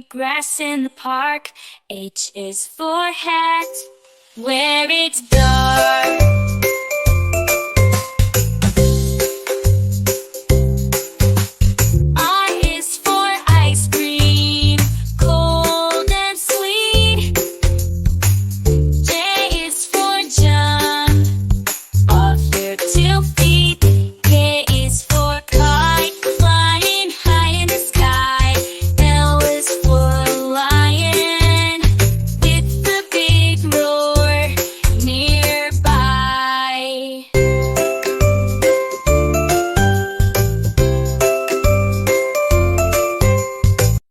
grass in the park. H is for hat, where it's dark. I is for ice cream, cold and sweet. J is for jump, off your 2 feet. K is for kite, flying high in the sky. L is for lion, with the big roar nearby.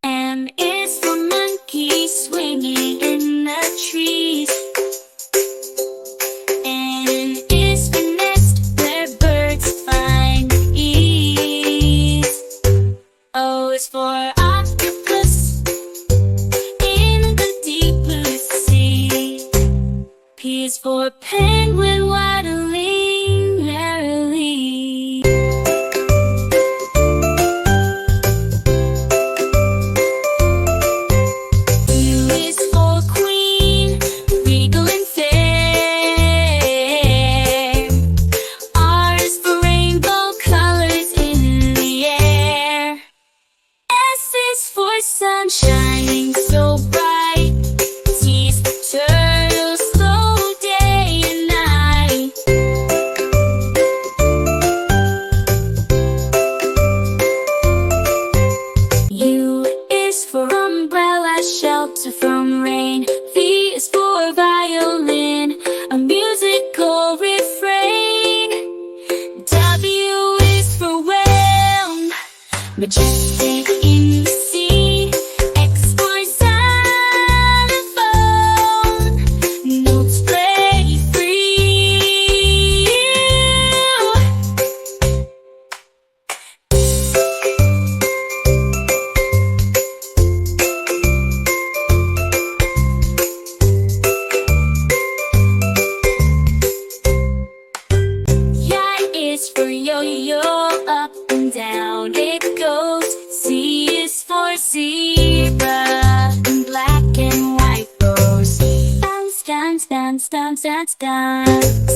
M is for monkey, swinging in the trees. N is for nest, where birds find ease. O is for octopus, in the deep blue sea. P is for penguin, waddling merrily. U is for queen, regal and fair. R is for rainbow colors in the air. S is for sun shining so bright. T is for turtle, slow day and night. U is for umbrella, shelter from rain. V is for violin, a musical refrain. W is for whale, majestic in the sea. X for xylophone, notes play free. Y is for yo-yo, up and down it goes. Z is for zebra, in black and white rows. Bounce, dance, dance, dance, dance, dance.